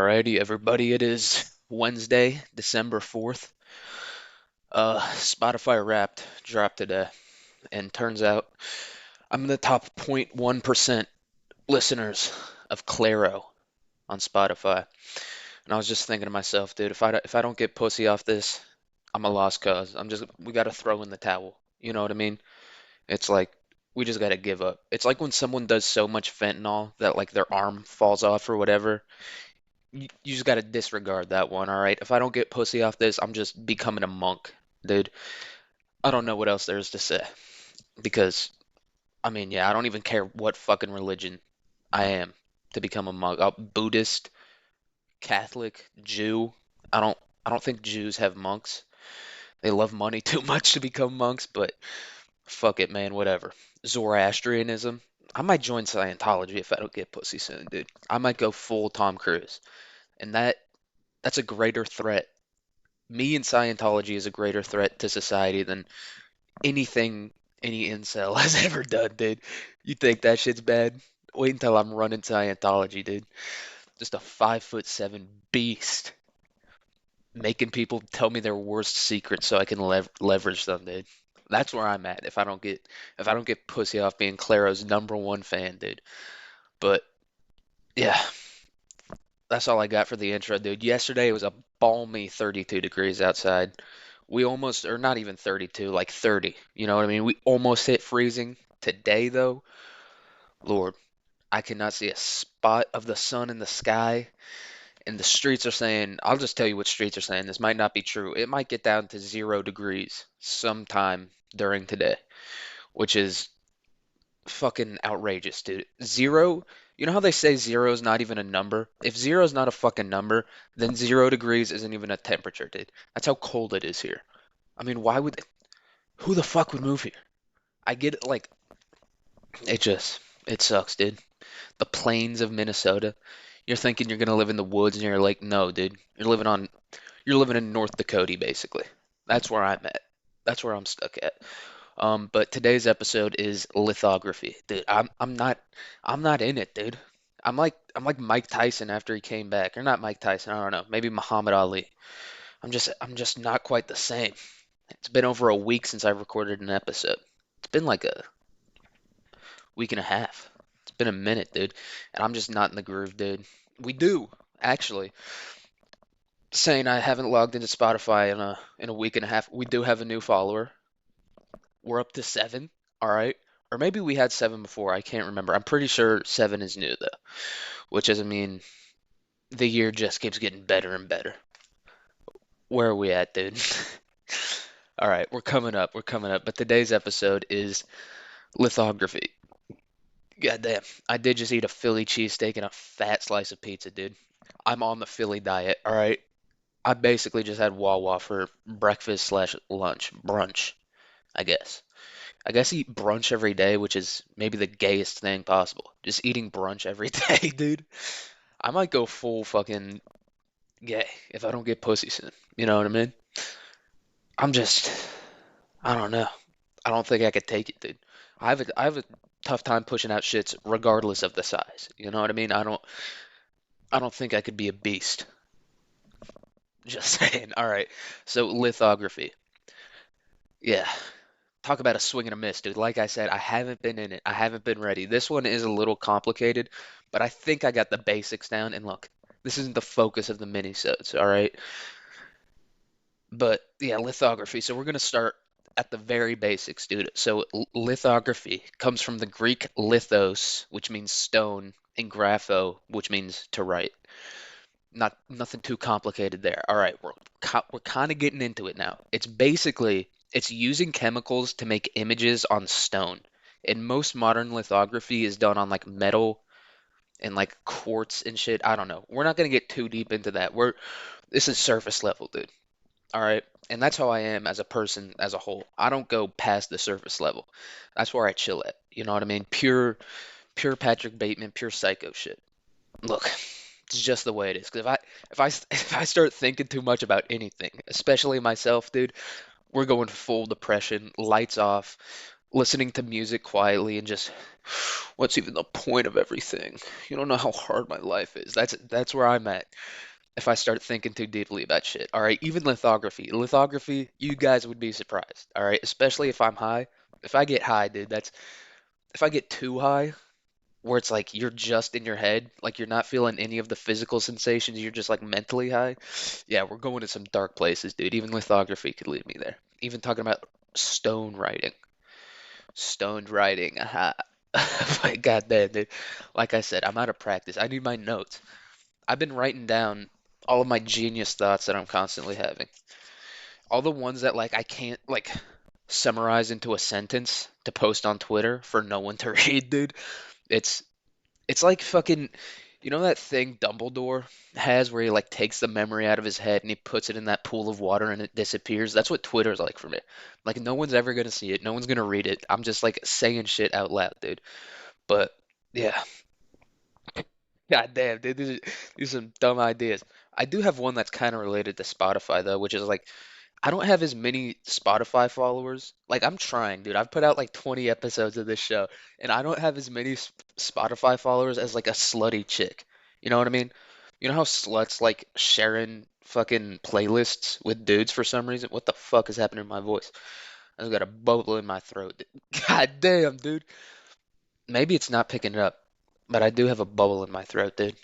Alrighty, everybody, it is Wednesday, December 4th. Spotify Wrapped dropped today, and turns out I'm in the top 0.1% listeners of Claro on Spotify. And I was just thinking to myself, dude, if I don't get pussy off this, I'm a lost cause. We gotta throw in the towel. You know what I mean? It's like we just gotta give up. It's like when someone does so much fentanyl that like their arm falls off or whatever. You just gotta disregard that one, all right? If I don't get pussy off this, I'm just becoming a monk, dude. I don't know what else there is to say because I mean, yeah, I don't even care what fucking religion I am to become a monk. Buddhist, Catholic, Jew. I don't I don't think Jews have monks. They love money too much to become monks, but fuck it, man, whatever. Zoroastrianism. I might join Scientology if I don't get pussy soon, dude. I might go full Tom Cruise. And that's a greater threat. Me and Scientology is a greater threat to society than anything any incel has ever done, dude. You think that shit's bad? Wait until I'm running Scientology, dude. Just a 5'7" beast, making people tell me their worst secrets so I can leverage them, dude. That's where I'm at if I don't get pussy off being Claro's #1 fan, dude. But yeah, that's all I got for the intro, dude. Yesterday it was a balmy 32 degrees outside. We almost, or not even 32, like 30. You know what I mean? We almost hit freezing. Today, though, Lord, I cannot see a spot of the sun in the sky. And the streets are saying, I'll just tell you what streets are saying. This might not be true. It might get down to 0 degrees sometime during today, which is fucking outrageous, dude. Zero, you know how they say zero is not even a number? If zero is not a fucking number, then 0 degrees isn't even a temperature, dude. That's how cold it is here. I mean, who the fuck would move here? I get it, like, it just, it sucks, dude. The plains of Minnesota. You're thinking you're gonna live in the woods, and you're like, no, dude. You're living in North Dakota, basically. That's where I'm at. That's where I'm stuck at. But today's episode is lithography, dude. I'm not in it, dude. I'm like Mike Tyson after he came back, or not Mike Tyson. I don't know. Maybe Muhammad Ali. I'm just not quite the same. It's been over a week since I recorded an episode. It's been like a week and a half. It's been a minute, dude, and I'm just not in the groove, dude. We do actually saying I haven't logged into Spotify in a week and a half. We do have a new follower. We're up to 7. All right. Or maybe we had 7 before. I can't remember. I'm pretty sure 7 is new though, which is, I mean, the year just keeps getting better and better. Where are we at, dude? All right, we're coming up. We're coming up. But today's episode is lithography. Goddamn. I did just eat a Philly cheesesteak and a fat slice of pizza, dude. I'm on the Philly diet, all right? I basically just had Wawa for breakfast slash lunch, brunch, I guess. I guess eat brunch every day, which is maybe the gayest thing possible. Just eating brunch every day, dude. I might go full fucking gay if I don't get pussy soon. You know what I mean? I'm just, I don't know. I don't think I could take it, dude. I have a tough time pushing out shits regardless of the size. You know what I mean? I don't think I could be a beast. Just saying. All right. So lithography. Yeah. Talk about a swing and a miss, dude. Like I said, I haven't been in it. I haven't been ready. This one is a little complicated, but I think I got the basics down. And look, this isn't the focus of the mini-sodes, all right? But yeah, lithography. So we're gonna start at the very basics, dude. So lithography comes from the Greek lithos, which means stone, and grapho, which means to write. Not nothing too complicated there. All right, we're kind of getting into it now. It's using chemicals to make images on stone. And most modern lithography is done on like metal and like quartz and shit. I don't know. We're not gonna get too deep into that. This is surface level, dude. All right. And that's how I am as a person as a whole. I don't go past the surface level. That's where I chill at. You know what I mean? Pure Patrick Bateman, pure psycho shit. Look, it's just the way it is. 'Cause if I if I start thinking too much about anything, especially myself, dude, we're going full depression, lights off. listening to music quietly and just what's even the point of everything? You don't know how hard my life is. That's where I'm at if I start thinking too deeply about shit. All right, even lithography. Lithography, you guys would be surprised. All right, especially if I'm high. If I get high, dude, that's if I get too high, where it's like you're just in your head, like you're not feeling any of the physical sensations, you're just like mentally high. Yeah, we're going to some dark places, dude. Even lithography could lead me there. Even talking about stone writing. Stoned writing. Aha. My God damn, dude. Like I said, I'm out of practice. I need my notes. I've been writing down all of my genius thoughts that I'm constantly having. All the ones that like I can't like summarize into a sentence to post on Twitter for no one to read, dude. It's it's like fucking you know that thing Dumbledore has where he like takes the memory out of his head and he puts it in that pool of water and it disappears? That's what Twitter's like for me. Like no one's ever gonna see it, no one's gonna read it. I'm just like saying shit out loud, dude. But yeah, god damn, dude, these are some dumb ideas. I do have one that's kind of related to Spotify though, which is like I don't have as many Spotify followers. Like I'm trying, dude. I've put out like 20 episodes of this show, and I don't have as many Spotify followers as like a slutty chick. You know what I mean? You know how sluts like sharing fucking playlists with dudes for some reason? What the fuck is happening to my voice? I just got a bubble in my throat. God damn, dude. Maybe it's not picking it up, but I do have a bubble in my throat, dude.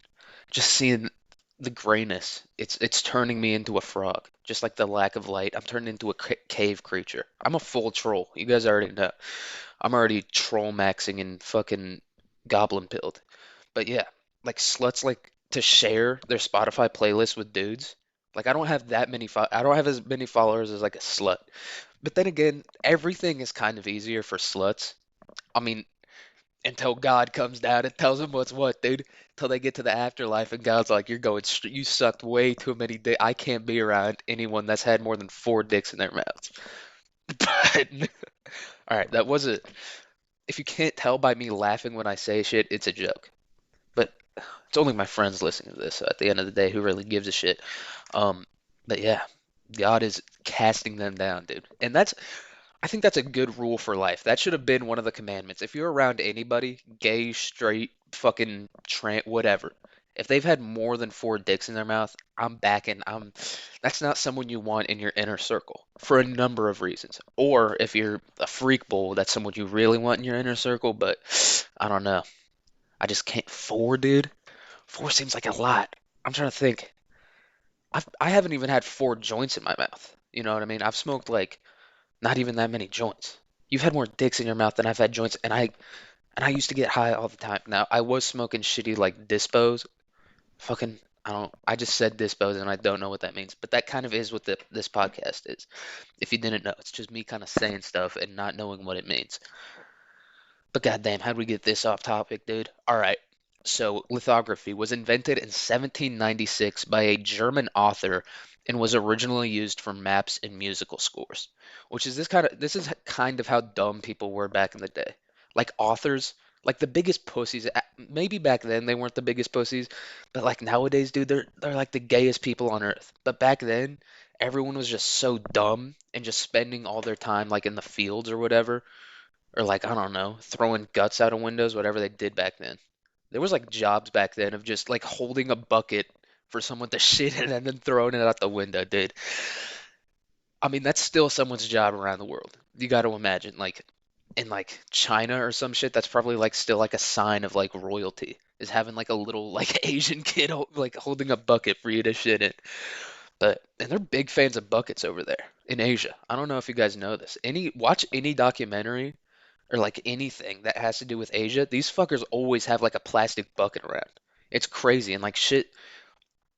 Just seeing the grayness, it's turning me into a frog. Just like the lack of light, I'm turning into a cave creature. I'm a full troll. You guys already know. I'm already troll maxing and fucking goblin pilled. But yeah, like sluts like to share their Spotify playlist with dudes. Like I don't have that many I don't have as many followers as like a slut. But then again, everything is kind of easier for sluts. I mean, until God comes down and tells them what's what, dude. Until they get to the afterlife and God's like, "You're going, you sucked way too many dicks. I can't be around anyone that's had more than four dicks in their mouths." But all right, that was a. If you can't tell by me laughing when I say shit, it's a joke. But it's only my friends listening to this. So at the end of the day, who really gives a shit? Um, but yeah, God is casting them down, dude. And that's I think that's a good rule for life. That should have been one of the commandments. If you're around anybody, gay, straight, fucking trans, whatever, if they've had more than four dicks in their mouth, I'm backing. That's not someone you want in your inner circle for a number of reasons. Or if you're a freak bull, that's someone you really want in your inner circle. But I don't know. I just can't. Four, dude. Four seems like a lot. I'm trying to think. I haven't even had four joints in my mouth. You know what I mean? I've smoked like not even that many joints. You've had more dicks in your mouth than I've had joints, and I used to get high all the time. Now I was smoking shitty like dispos. Fucking I don't. I just said dispos, and I don't know what that means. But that kind of is what this podcast is. If you didn't know, it's just me kind of saying stuff and not knowing what it means. But goddamn, how'd we get this off topic, dude? All right. So, lithography was invented in 1796 by a German author and was originally used for maps and musical scores. Which is this is kind of how dumb people were back in the day. Like authors, like the biggest pussies. Maybe back then they weren't the biggest pussies, but like nowadays, dude, they're like the gayest people on earth. But back then, everyone was just so dumb and just spending all their time like in the fields or whatever or like I don't know, throwing guts out of windows, whatever they did back then. There was like jobs back then of just like holding a bucket for someone to shit in and then throwing it out the window, dude. I mean, that's still someone's job around the world. You got to imagine, like in like China or some shit, that's probably like still like a sign of like royalty is having like a little like Asian kid like holding a bucket for you to shit in. But and they're big fans of buckets over there in Asia. I don't know if you guys know this. Watch any documentary or like anything that has to do with Asia, these fuckers always have like a plastic bucket around. It's crazy and like shit,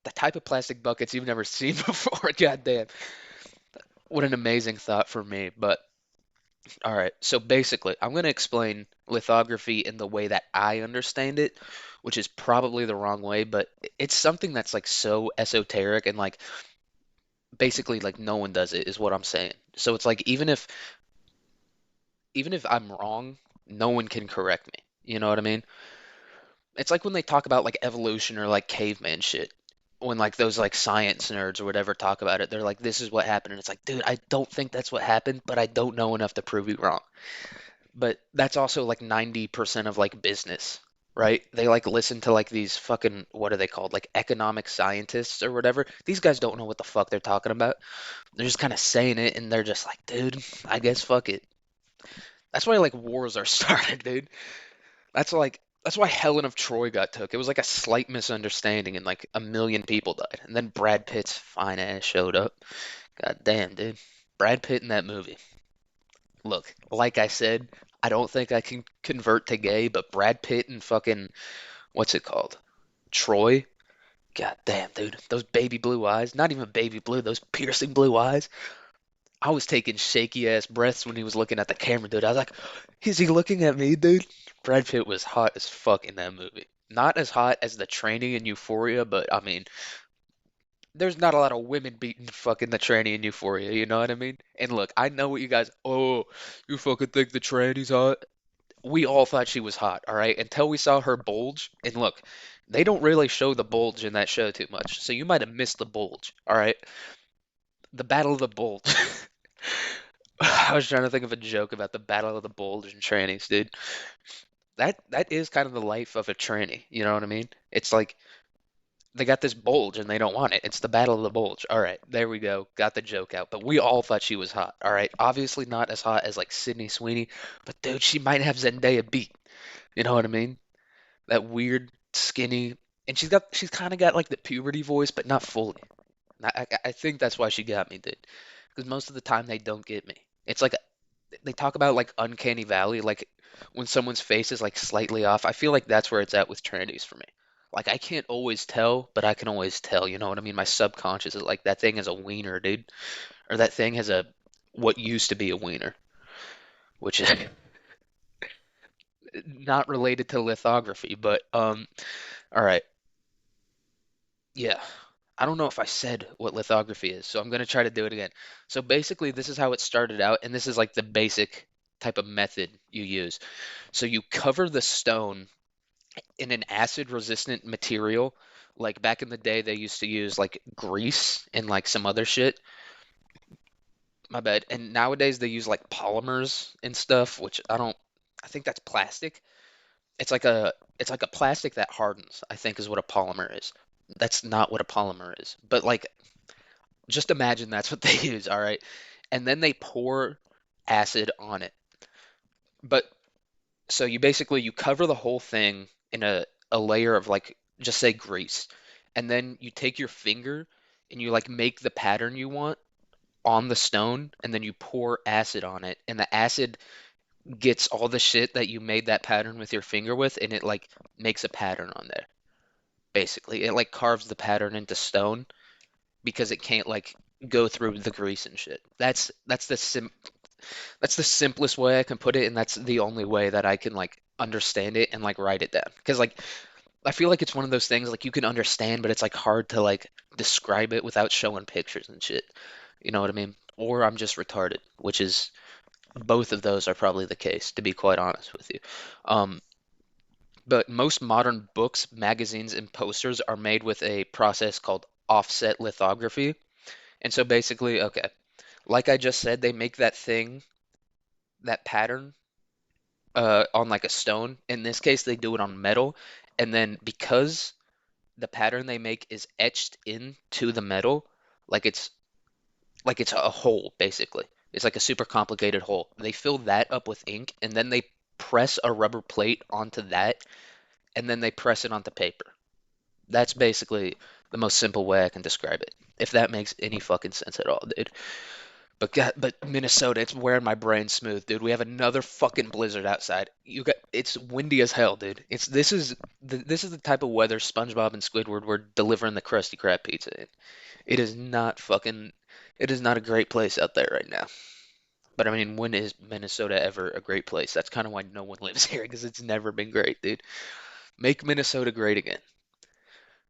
the type of plastic buckets you've never seen before. Goddamn, what an amazing thought for me. But all right, so basically, I'm gonna explain lithography in the way that I understand it, which is probably the wrong way, but it's something that's like so esoteric and like basically like no one does it is what I'm saying. So it's like even if I'm wrong, no one can correct me. You know what I mean? It's like when they talk about like evolution or like caveman shit. When like those like science nerds or whatever talk about it, they're like, this is what happened. And it's like, dude, I don't think that's what happened, but I don't know enough to prove you wrong. but that's also like 90% of like business, right? They like listen to like these fucking, what are they called? Like economic scientists or whatever. These guys don't know what the fuck they're talking about. They're just kind of saying it and they're just like, dude, I guess fuck it. That's why like wars are started, dude. That's why Helen of Troy got took. It was like a slight misunderstanding and like a million people died. And then Brad Pitt's fine ass showed up. God damn, dude. Brad Pitt in that movie. Look, like I said, I don't think I can convert to gay, but Brad Pitt and fucking what's it called? Troy? God damn, dude. Those baby blue eyes. Not even baby blue, those piercing blue eyes. I was taking shaky ass breaths when he was looking at the camera, dude. I was like, is he looking at me, dude? Brad Pitt was hot as fuck in that movie. Not as hot as the tranny in Euphoria, but I mean, there's not a lot of women beating fucking the tranny in Euphoria, you know what I mean? And look, I know what you guys, oh, you fucking think the tranny's hot? We all thought she was hot, all right? Until we saw her bulge. And look, they don't really show the bulge in that show too much, so you might have missed the bulge, all right? The Battle of the Bulge. I was trying to think of a joke about the Battle of the Bulge and trannies, dude. That is kind of the life of a tranny, you know what I mean? It's like they got this bulge and they don't want it. It's the Battle of the Bulge. All right, there we go. Got the joke out. But we all thought she was hot. All right, obviously not as hot as like Sydney Sweeney, but dude, she might have Zendaya beat. You know what I mean? That weird, skinny, and she's kind of got like the puberty voice, but not fully. I think that's why she got me, dude. Because most of the time they don't get me. It's like they talk about like uncanny valley, like when someone's face is like slightly off. I feel like that's where it's at with trannies for me. Like I can't always tell, but I can always tell. You know what I mean? My subconscious is like that thing is a wiener, dude, or that thing has a what used to be a wiener, which is not related to lithography. But all right, yeah. I don't know if I said what lithography is, so I'm gonna try to do it again. So basically, this is how it started out, and this is like the basic type of method you use. So you cover the stone in an acid resistant material. Like back in the day, they used to use like grease and like some other shit. My bad. And nowadays they use like polymers and stuff, which I don't, I think that's plastic. It's like a plastic that hardens, I think is what a polymer is. That's not what a polymer is. But like just imagine that's what they use, all right? And then they pour acid on it. But so you cover the whole thing in a layer of like just say grease. And then you take your finger and you like make the pattern you want on the stone and then you pour acid on it and the acid gets all the shit that you made that pattern with your finger with and it like makes a pattern on there. Basically, it like carves the pattern into stone because it can't like go through the grease and shit. That's the simplest way I can put it, and that's the only way that I can like understand it and like write it down. Because like I feel like it's one of those things like you can understand, but it's like hard to like describe it without showing pictures and shit. You know what I mean? Or I'm just retarded, which is both of those are probably the case, to be quite honest with you. Um, but most modern books, magazines, and posters are made with a process called offset lithography. And so basically, okay, like I just said, they make that thing, that pattern on like a stone. In this case, they do it on metal. And then because the pattern they make is etched into the metal, like it's a hole basically. It's like a super complicated hole. They fill that up with ink and then they press a rubber plate onto that and then they press it onto paper. That's basically the most simple way I can describe it. If that makes any fucking sense at all, dude. But Minnesota, it's wearing my brain smooth, dude. We have another fucking blizzard outside. It's windy as hell, dude. This is the type of weather SpongeBob and Squidward were delivering the Krusty Krab pizza in. It is not fucking, it is not a great place out there right now. But I mean, when is Minnesota ever a great place? That's kind of why no one lives here because it's never been great, dude. Make Minnesota great again.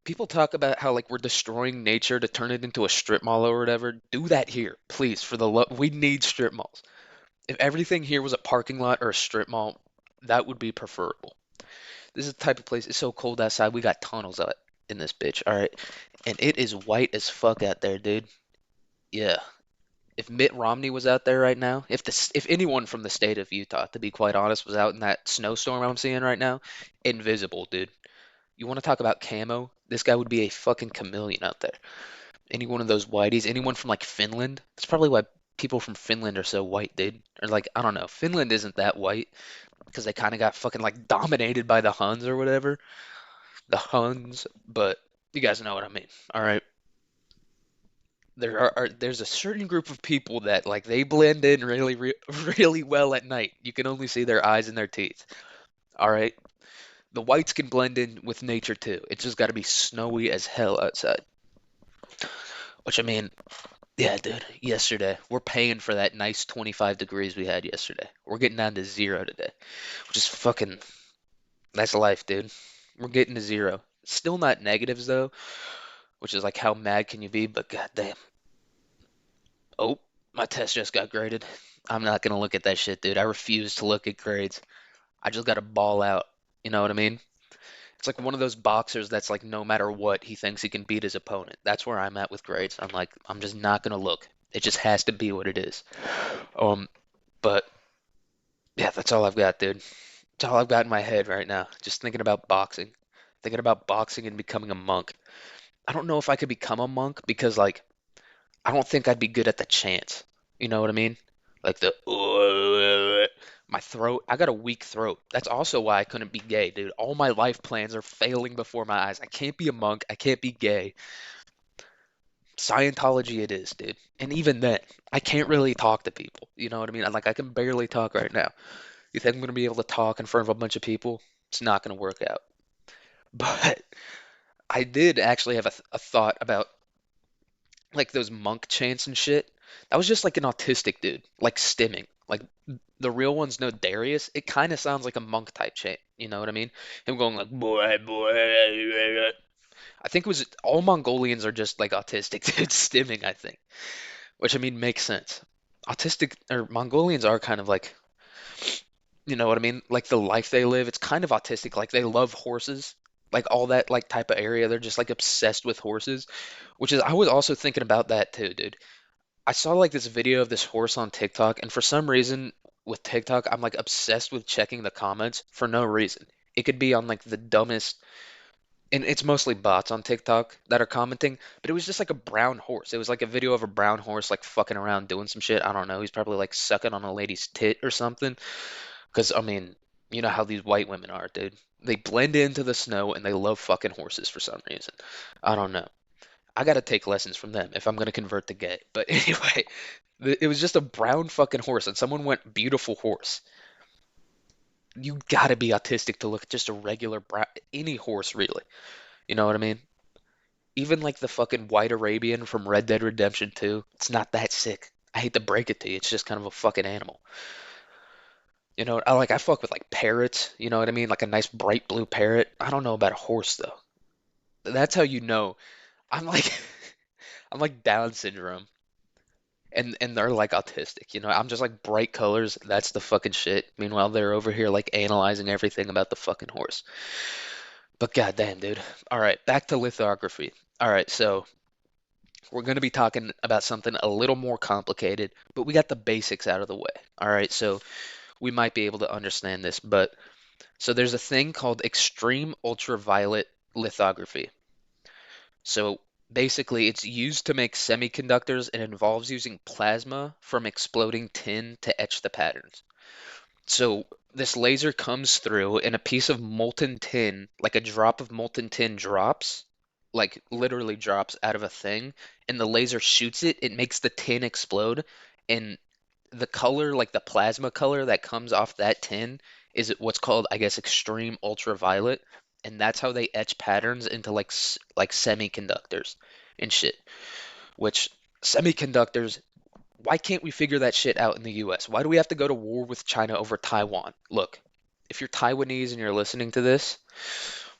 People talk about how like we're destroying nature to turn it into a strip mall or whatever. Do that here, please. For the love, we need strip malls. If everything here was a parking lot or a strip mall, that would be preferable. This is the type of place. It's so cold outside. We got tunnels out in this bitch. All right, and it is white as fuck out there, dude. Yeah, If Mitt Romney was out there right now, if anyone from the state of Utah, to be quite honest, was out in that snowstorm I'm seeing right now, invisible, dude. You want to talk about camo? This guy would be a fucking chameleon out there. Any one of those whiteys, anyone from like Finland. That's probably why people from Finland are so white, dude. Or like, I don't know. Finland isn't that white because they kind of got fucking like dominated by the Huns or whatever. The Huns, but you guys know what I mean. All right. There's a certain group of people that like they blend in really well at night. You can only see their eyes and their teeth. All right. The whites can blend in with nature too. It's just got to be snowy as hell outside. Which I mean, yeah, dude, yesterday. We're paying for that nice 25 degrees we had yesterday. We're getting down to zero today, which is fucking, that's life, dude. We're getting to zero. Still not negatives though, which is like how mad can you be, but goddamn. Oh, my test just got graded. I'm not gonna look at that shit, dude. I refuse to look at grades. I just gotta ball out. You know what I mean? It's like one of those boxers that's like no matter what, he thinks he can beat his opponent. That's where I'm at with grades. I'm like, I'm just not gonna look. It just has to be what it is. Um, but yeah, that's all I've got, dude. That's all I've got in my head right now. Just thinking about boxing. Thinking about boxing and becoming a monk. I don't know if I could become a monk because like I don't think I'd be good at the chants. You know what I mean? Like the my throat. I got a weak throat. That's also why I couldn't be gay, dude. All my life plans are failing before my eyes. I can't be a monk. I can't be gay. Scientology it is, dude. And even then, I can't really talk to people. You know what I mean? Like I can barely talk right now. You think I'm gonna be able to talk in front of a bunch of people? It's not gonna work out. But I did actually have a thought about like those monk chants and shit. That was just like an autistic dude, like stimming. Like the real ones know Darius. It kind of sounds like a monk type chant. You know what I mean? Him going like boy, boy. I think it was all Mongolians are just like autistic dudes stimming, I think. Which I mean makes sense. Autistic or Mongolians are kind of like, you know what I mean? Like the life they live, it's kind of autistic. Like they love horses. Like all that like type of area, they're just like obsessed with horses, which is I was also thinking about that too, dude. I saw like this video of this horse on TikTok, and for some reason with TikTok, I'm like obsessed with checking the comments for no reason. It could be on like the dumbest, and it's mostly bots on TikTok that are commenting, but it was just like a brown horse. It was like a video of a brown horse like fucking around doing some shit. I don't know. He's probably like sucking on a lady's tit or something. Because I mean, you know how these white women are, dude. They blend into the snow and they love fucking horses for some reason. I don't know. I gotta take lessons from them if I'm gonna convert to gay. But anyway, it was just a brown fucking horse, and someone went beautiful horse. You gotta be autistic to look at just a regular brown, any horse really. You know what I mean? Even like the fucking white Arabian from Red Dead Redemption 2, it's not that sick. I hate to break it to you, it's just kind of a fucking animal. You know, I fuck with like parrots, you know what I mean? Like a nice bright blue parrot. I don't know about a horse though. That's how you know. I'm like I'm like Down syndrome. And they're like autistic, you know. I'm just like bright colors. That's the fucking shit. Meanwhile, they're over here like analyzing everything about the fucking horse. But goddamn, dude. All right, back to lithography. All right, so we're going to be talking about something a little more complicated, but we got the basics out of the way. All right, so we might be able to understand this, but so there's a thing called extreme ultraviolet lithography. So basically, it's used to make semiconductors and involves using plasma from exploding tin to etch the patterns. So this laser comes through and a piece of molten tin, like a drop of molten tin drops, like literally drops out of a thing, and the laser shoots it, it makes the tin explode, and the color, like the plasma color that comes off that tin, is what's called, I guess, extreme ultraviolet, and that's how they etch patterns into like semiconductors and shit. Which semiconductors, why can't we figure that shit out in the US? Why do we have to go to war with China over Taiwan? Look, if you're Taiwanese and you're listening to this,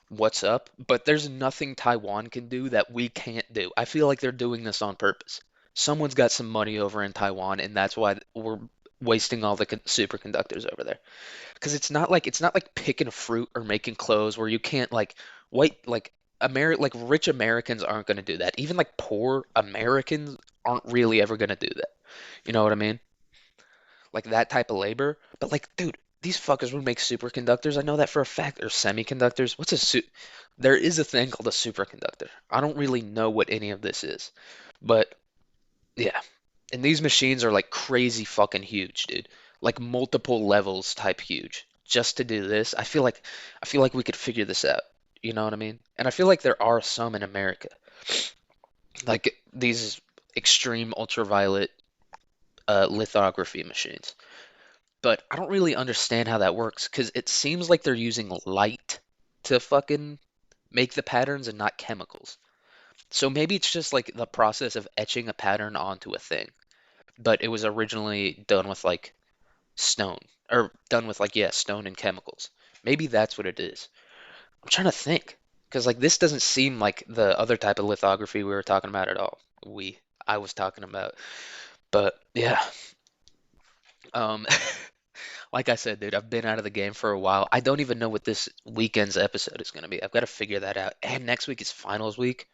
what's up? But there's nothing Taiwan can do that we can't do. I feel like they're doing this on purpose. Someone's got some money over in Taiwan, and that's why we're wasting all the superconductors over there. Because it's not like picking fruit or making clothes where you can't like white like. like rich Americans aren't going to do that. Even like poor Americans aren't really ever going to do that. You know what I mean? Like that type of labor. But like, dude, these fuckers would make superconductors. I know that for a fact. Or semiconductors. What's a There is a thing called a superconductor. I don't really know what any of this is. But yeah. And these machines are like crazy fucking huge, dude. Like multiple levels type huge. Just to do this, I feel like we could figure this out. You know what I mean? And I feel like there are some in America. Like these extreme ultraviolet lithography machines. But I don't really understand how that works because it seems like they're using light to fucking make the patterns and not chemicals. So maybe it's just like the process of etching a pattern onto a thing. But it was originally done with like stone or done with like, yeah, stone and chemicals. Maybe that's what it is. I'm trying to think because like this doesn't seem like the other type of lithography we were talking about at all. I was talking about. But yeah, um, like I said, dude, I've been out of the game for a while. I don't even know what this weekend's episode is going to be. I've got to figure that out. And next week is finals week.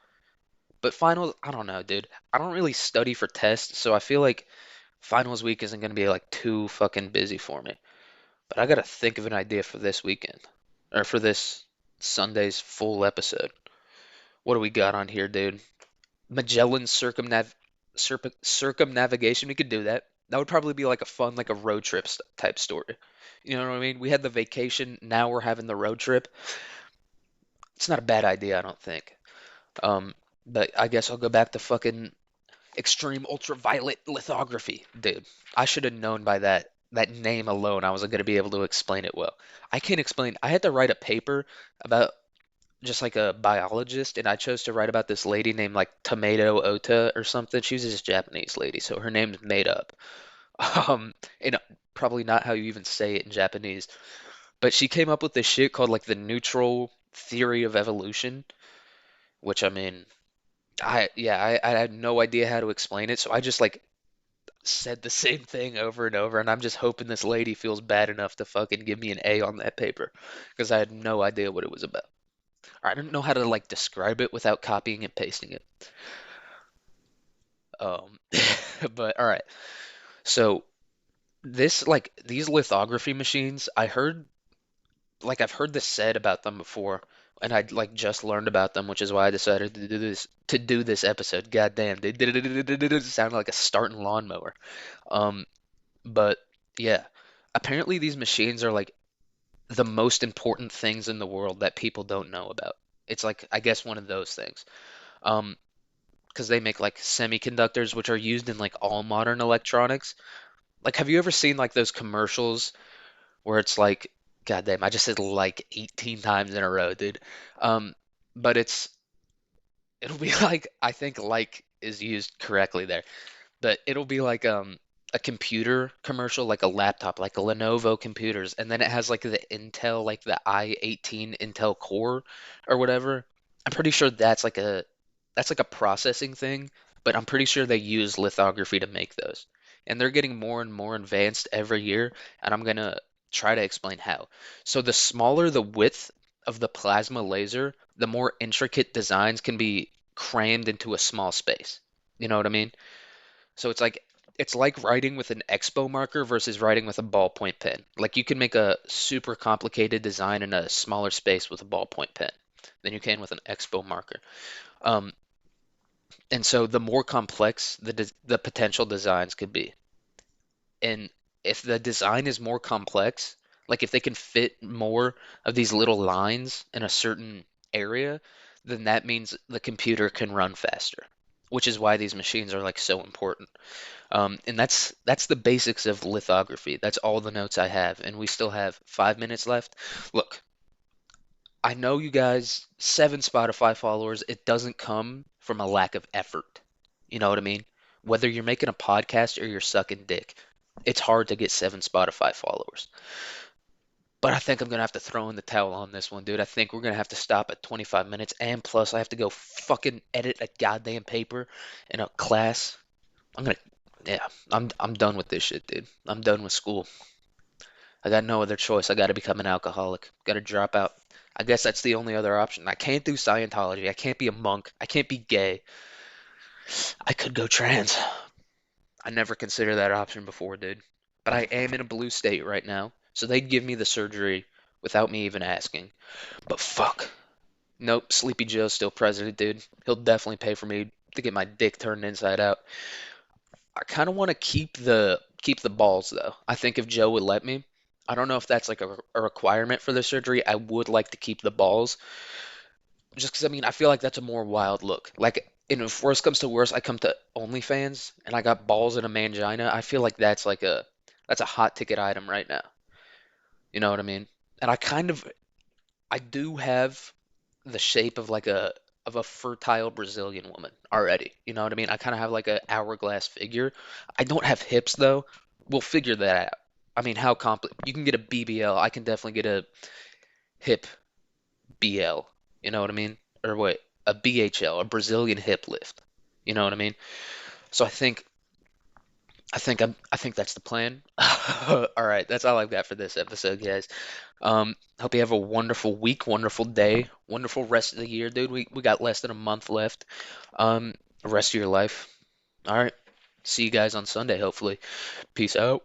But finals, I don't know, dude. I don't really study for tests, so I feel like finals week isn't going to be like too fucking busy for me. But I got to think of an idea for this weekend or for this Sunday's full episode. What do we got on here, dude? Magellan circumnavigation. We could do that. That would probably be like a fun, like a road trip type story. You know what I mean? We had the vacation, now we're having the road trip. It's not a bad idea, I don't think. Um, but I guess I'll go back to fucking extreme ultraviolet lithography, dude. I should have known by that name alone I wasn't gonna be able to explain it well. I can't explain. I had to write a paper about just like a biologist, and I chose to write about this lady named like Tomato Ota or something. She was this Japanese lady, so her name's made up. And probably not how you even say it in Japanese. But she came up with this shit called like the neutral theory of evolution, which I mean, I had no idea how to explain it, so I just like said the same thing over and over, and I'm just hoping this lady feels bad enough to fucking give me an A on that paper because I had no idea what it was about. I don't know how to like describe it without copying and pasting it. Um, but all right. So this like these lithography machines, I've heard this said about them before, and I'd like just learned about them, which is why I decided to do this episode. God damn, they did it sounded like a starting lawnmower. Um, but yeah, apparently these machines are like the most important things in the world that people don't know about. It's like I guess one of those things. Um, because they make like semiconductors, which are used in like all modern electronics. Like, have you ever seen like those commercials where it's like, God damn, I just said like 18 times in a row, dude. Um, but it'll be like I think like is used correctly there, but it'll be like a computer commercial, like a laptop, like a Lenovo computers, and then it has like the Intel, like the i18 Intel Core or whatever. I'm pretty sure that's like a processing thing, but I'm pretty sure they use lithography to make those. And they're getting more and more advanced every year, and I'm gonna try to explain how. So the smaller the width of the plasma laser, the more intricate designs can be crammed into a small space. You know what I mean? So it's like writing with an expo marker versus writing with a ballpoint pen. Like you can make a super complicated design in a smaller space with a ballpoint pen than you can with an expo marker. Um, and so the more complex the potential designs could be. And if the design is more complex, like if they can fit more of these little lines in a certain area, then that means the computer can run faster, which is why these machines are like so important. And that's the basics of lithography. That's all the notes I have, and we still have 5 minutes left. Look, I know you guys, 7 Spotify followers, it doesn't come from a lack of effort. You know what I mean? Whether you're making a podcast or you're sucking dick, it's hard to get 7 Spotify followers. But I think I'm gonna have to throw in the towel on this one, dude. I think we're gonna have to stop at 25 minutes, and plus I have to go fucking edit a goddamn paper in a class. I'm gonna, yeah, I'm done with this shit, dude. I'm done with school. I got no other choice. I gotta become an alcoholic. Gotta drop out. I guess that's the only other option. I can't do Scientology. I can't be a monk. I can't be gay. I could go trans. I never considered that option before, dude. But I am in a blue state right now, so they'd give me the surgery without me even asking. But fuck. Nope, Sleepy Joe's still president, dude. He'll definitely pay for me to get my dick turned inside out. I kind of want to keep the balls though. I think if Joe would let me, I don't know if that's like a requirement for the surgery. I would like to keep the balls, just because I mean I feel like that's a more wild look. Like, and if worst comes to worst, I come to OnlyFans and I got balls and a mangina. I feel like that's a hot ticket item right now. You know what I mean? And I do have the shape of a fertile Brazilian woman already. You know what I mean? I kind of have like a hourglass figure. I don't have hips though. We'll figure that out. I mean, how compli you can get a BBL. I can definitely get a hip BL. You know what I mean? Or what? A BHL, a Brazilian hip lift. You know what I mean? So I think that's the plan. All right, that's all I've got for this episode, guys. Hope you have a wonderful week, wonderful day, wonderful rest of the year, dude. We got less than a month left. The rest of your life. All right. See you guys on Sunday, hopefully. Peace out.